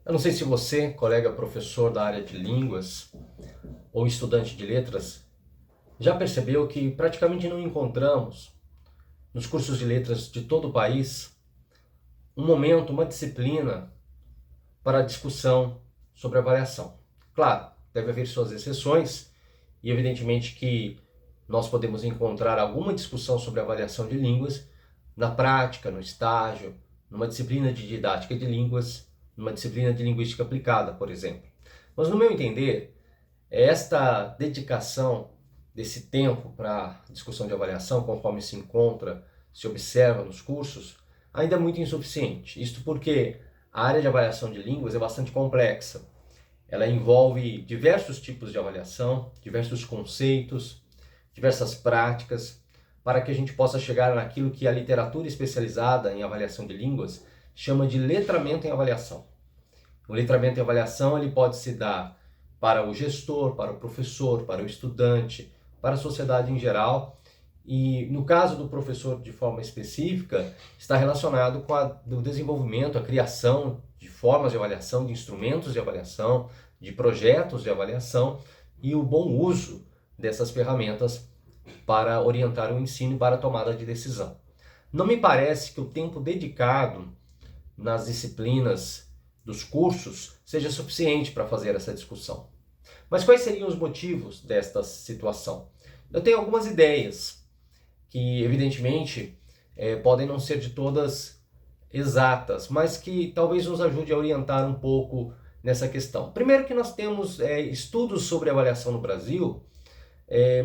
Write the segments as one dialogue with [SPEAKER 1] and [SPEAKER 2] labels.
[SPEAKER 1] Eu não sei se você, colega professor da área de línguas ou estudante de letras, já percebeu que praticamente não encontramos nos cursos de letras de todo o país um momento, uma disciplina para discussão sobre avaliação. Claro, deve haver suas exceções e evidentemente que nós podemos encontrar alguma discussão sobre avaliação de línguas na prática, no estágio, numa disciplina de didática de línguas, numa disciplina de linguística aplicada, por exemplo. Mas no meu entender, esta dedicação desse tempo para discussão de avaliação, conforme se encontra, se observa nos cursos, ainda é muito insuficiente. Isto porque a área de avaliação de línguas é bastante complexa. Ela envolve diversos tipos de avaliação, diversos conceitos, diversas práticas, para que a gente possa chegar naquilo que a literatura especializada em avaliação de línguas chama de letramento em avaliação. O letramento em avaliação ele pode se dar para o gestor, para o professor, para o estudante, para a sociedade em geral. E no caso do professor de forma específica, está relacionado com o desenvolvimento, a criação de formas de avaliação, de instrumentos de avaliação, de projetos de avaliação e o bom uso dessas ferramentas para orientar o ensino e para a tomada de decisão. Não me parece que o tempo dedicado nas disciplinas dos cursos seja suficiente para fazer essa discussão. Mas quais seriam os motivos desta situação? Eu tenho algumas ideias que, evidentemente, podem não ser de todas exatas, mas que talvez nos ajude a orientar um pouco nessa questão. Primeiro que nós temos estudos sobre avaliação no Brasil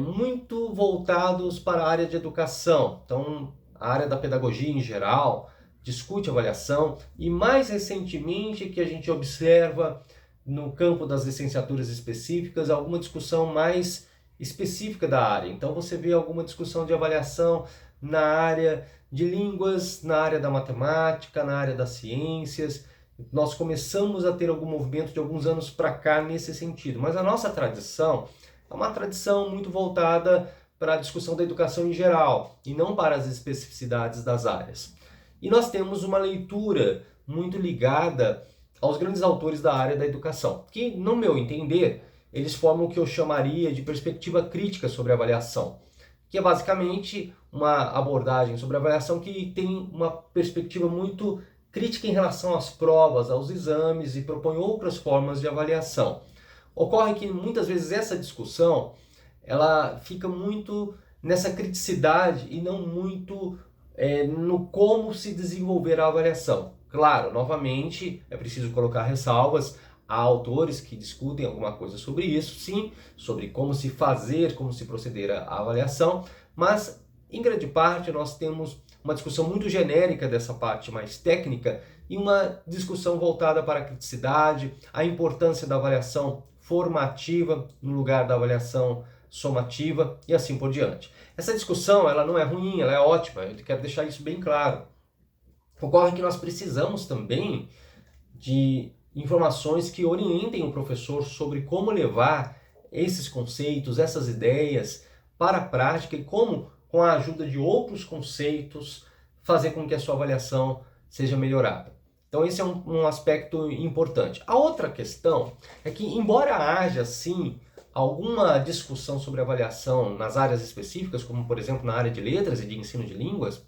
[SPEAKER 1] muito voltados para a área de educação. Então, a área da pedagogia em geral discute avaliação e mais recentemente que a gente observa no campo das licenciaturas específicas alguma discussão mais específica da área. Então você vê alguma discussão de avaliação na área de línguas, na área da matemática, na área das ciências. Nós começamos a ter algum movimento de alguns anos para cá nesse sentido, mas a nossa tradição é uma tradição muito voltada para a discussão da educação em geral e não para as especificidades das áreas. E nós temos uma leitura muito ligada aos grandes autores da área da educação, que, no meu entender, eles formam o que eu chamaria de perspectiva crítica sobre a avaliação, que é basicamente uma abordagem sobre a avaliação que tem uma perspectiva muito crítica em relação às provas, aos exames e propõe outras formas de avaliação. Ocorre que muitas vezes essa discussão ela fica muito nessa criticidade e não muito no como se desenvolver a avaliação. Claro, novamente, é preciso colocar ressalvas. Há autores que discutem alguma coisa sobre isso, sim, sobre como se fazer, como se proceder à avaliação, mas em grande parte nós temos uma discussão muito genérica dessa parte mais técnica e uma discussão voltada para a criticidade, a importância da avaliação formativa no lugar da avaliação somativa e assim por diante. Essa discussão ela não é ruim, ela é ótima, eu quero deixar isso bem claro. Ocorre que nós precisamos também de informações que orientem o professor sobre como levar esses conceitos, essas ideias para a prática e como, com a ajuda de outros conceitos, fazer com que a sua avaliação seja melhorada. Então esse é um aspecto importante. A outra questão é que, embora haja, sim, alguma discussão sobre avaliação nas áreas específicas, como por exemplo na área de letras e de ensino de línguas,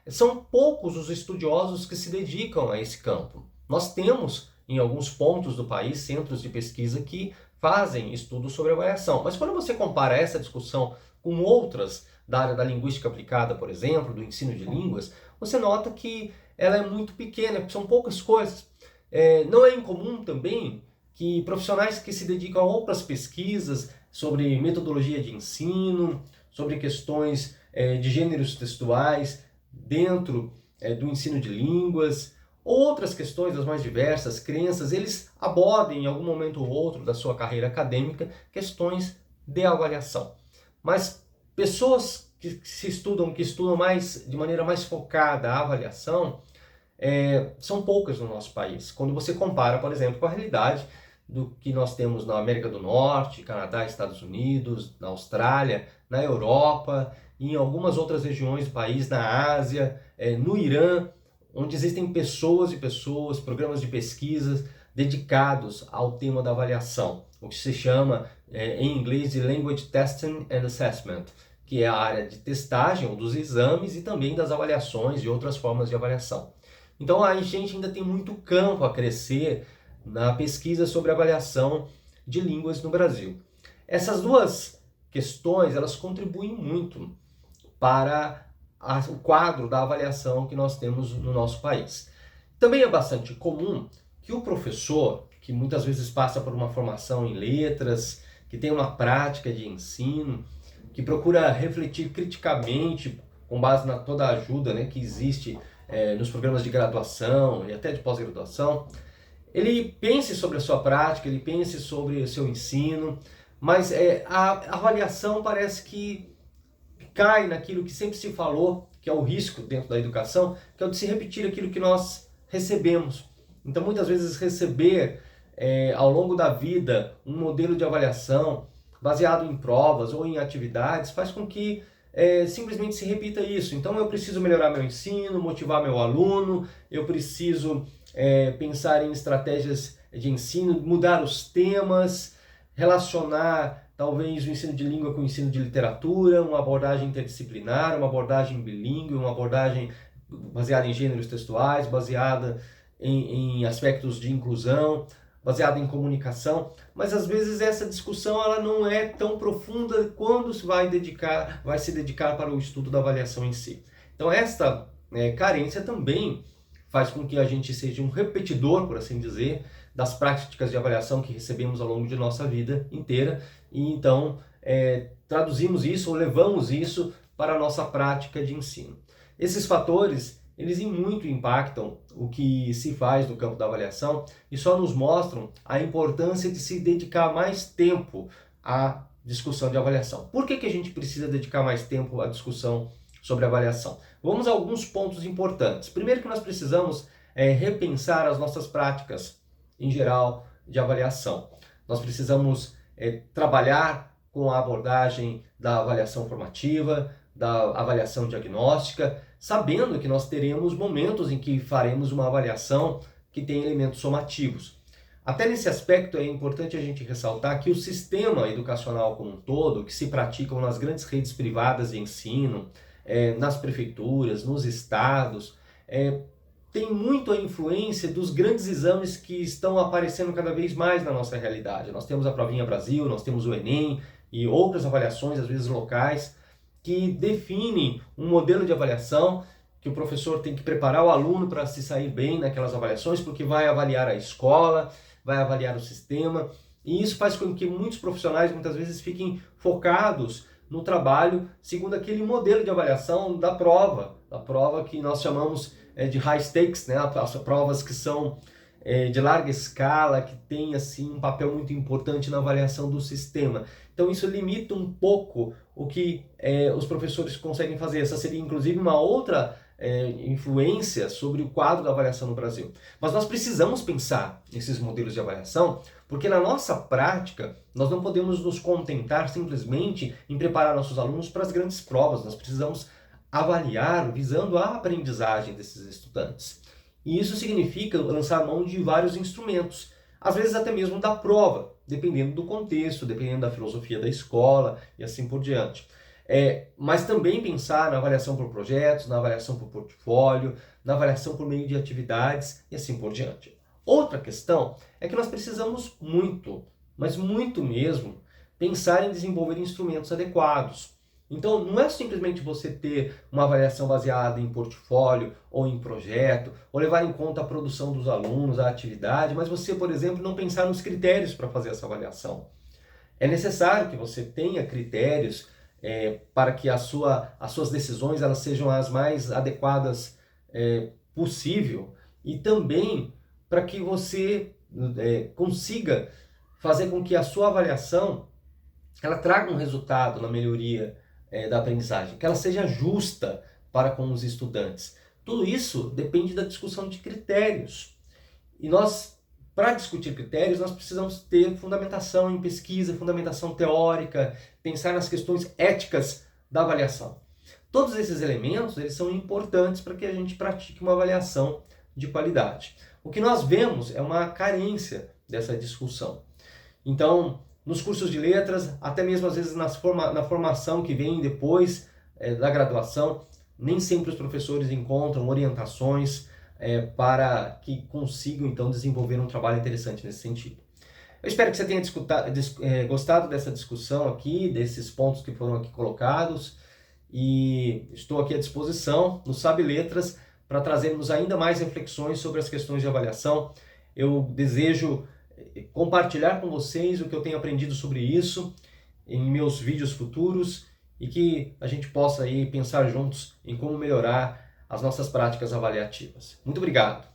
[SPEAKER 1] são poucos os estudiosos que se dedicam a esse campo. Nós temos, em alguns pontos do país, centros de pesquisa que fazem estudos sobre avaliação. Mas quando você compara essa discussão com outras da área da linguística aplicada, por exemplo, do ensino de línguas, você nota que ela é muito pequena, são poucas coisas. Não é incomum também que profissionais que se dedicam a outras pesquisas sobre metodologia de ensino, sobre questões de gêneros textuais dentro do ensino de línguas, outras questões das mais diversas, crenças, eles abordem em algum momento ou outro da sua carreira acadêmica questões de avaliação. Mas pessoas que estudam mais de maneira mais focada a avaliação, são poucas no nosso país. Quando você compara, por exemplo, com a realidade do que nós temos na América do Norte, Canadá, Estados Unidos, na Austrália, na Europa e em algumas outras regiões do país, na Ásia, no Irã, onde existem pessoas e pessoas, programas de pesquisa dedicados ao tema da avaliação, o que se chama em inglês de Language Testing and Assessment, que é a área de testagem ou dos exames e também das avaliações e outras formas de avaliação. Então a gente ainda tem muito campo a crescer na pesquisa sobre avaliação de línguas no Brasil. Essas duas questões, elas contribuem muito para o quadro da avaliação que nós temos no nosso país. Também é bastante comum que o professor, que muitas vezes passa por uma formação em letras, que tem uma prática de ensino, que procura refletir criticamente com base na toda a ajuda, né, que existe nos programas de graduação e até de pós-graduação, ele pense sobre a sua prática, ele pense sobre o seu ensino, mas a avaliação parece que cai naquilo que sempre se falou, que é o risco dentro da educação, que é o de se repetir aquilo que nós recebemos. Então, muitas vezes, receber ao longo da vida um modelo de avaliação baseado em provas ou em atividades faz com que simplesmente se repita isso. Então, eu preciso melhorar meu ensino, motivar meu aluno, eu preciso pensar em estratégias de ensino, mudar os temas, relacionar talvez o ensino de língua com o ensino de literatura, uma abordagem interdisciplinar, uma abordagem bilíngue, uma abordagem baseada em gêneros textuais, baseada em aspectos de inclusão, baseada em comunicação, mas às vezes essa discussão ela não é tão profunda quando vai se dedicar para o estudo da avaliação em si. Então esta carência também faz com que a gente seja um repetidor, por assim dizer, das práticas de avaliação que recebemos ao longo de nossa vida inteira, e então traduzimos isso ou levamos isso para a nossa prática de ensino. Esses fatores, eles em muito impactam o que se faz no campo da avaliação e só nos mostram a importância de se dedicar mais tempo à discussão de avaliação. Por que a gente precisa dedicar mais tempo à discussão sobre avaliação? Vamos a alguns pontos importantes. Primeiro que nós precisamos repensar as nossas práticas em geral de avaliação. Nós precisamos trabalhar com a abordagem da avaliação formativa, da avaliação diagnóstica, sabendo que nós teremos momentos em que faremos uma avaliação que tem elementos somativos. Até nesse aspecto é importante a gente ressaltar que o sistema educacional como um todo, que se praticam nas grandes redes privadas de ensino, nas prefeituras, nos estados, tem muito a influência dos grandes exames que estão aparecendo cada vez mais na nossa realidade. Nós temos a Provinha Brasil, nós temos o Enem e outras avaliações, às vezes locais, que definem um modelo de avaliação que o professor tem que preparar o aluno para se sair bem naquelas avaliações, porque vai avaliar a escola, vai avaliar o sistema, e isso faz com que muitos profissionais muitas vezes fiquem focados no trabalho segundo aquele modelo de avaliação da prova que nós chamamos de high stakes, né? As provas que são de larga escala, que tem assim, um papel muito importante na avaliação do sistema. Então isso limita um pouco o que os professores conseguem fazer. Essa seria inclusive uma outra influência sobre o quadro da avaliação no Brasil. Mas nós precisamos pensar nesses modelos de avaliação, porque na nossa prática nós não podemos nos contentar simplesmente em preparar nossos alunos para as grandes provas. Nós precisamos avaliar visando a aprendizagem desses estudantes. E isso significa lançar mão de vários instrumentos, às vezes até mesmo da prova, dependendo do contexto, dependendo da filosofia da escola e assim por diante. Mas também pensar na avaliação por projetos, na avaliação por portfólio, na avaliação por meio de atividades e assim por diante. Outra questão é que nós precisamos muito, mas muito mesmo, pensar em desenvolver instrumentos adequados. Então, não é simplesmente você ter uma avaliação baseada em portfólio ou em projeto, ou levar em conta a produção dos alunos, a atividade, mas você, por exemplo, não pensar nos critérios para fazer essa avaliação. É necessário que você tenha critérios para que as suas decisões elas sejam as mais adequadas possível e também para que você consiga fazer com que a sua avaliação ela traga um resultado na melhoria da aprendizagem, que ela seja justa para com os estudantes. Tudo isso depende da discussão de critérios. E nós, para discutir critérios, nós precisamos ter fundamentação em pesquisa, fundamentação teórica, pensar nas questões éticas da avaliação. Todos esses elementos eles são importantes para que a gente pratique uma avaliação de qualidade. O que nós vemos é uma carência dessa discussão. Então, nos cursos de letras, até mesmo às vezes na formação que vem depois da graduação, nem sempre os professores encontram orientações para que consigam então desenvolver um trabalho interessante nesse sentido. Eu espero que você tenha gostado dessa discussão aqui, desses pontos que foram aqui colocados, e estou aqui à disposição no Sabe Letras para trazermos ainda mais reflexões sobre as questões de avaliação. Eu desejo compartilhar com vocês o que eu tenho aprendido sobre isso em meus vídeos futuros e que a gente possa aí pensar juntos em como melhorar as nossas práticas avaliativas. Muito obrigado!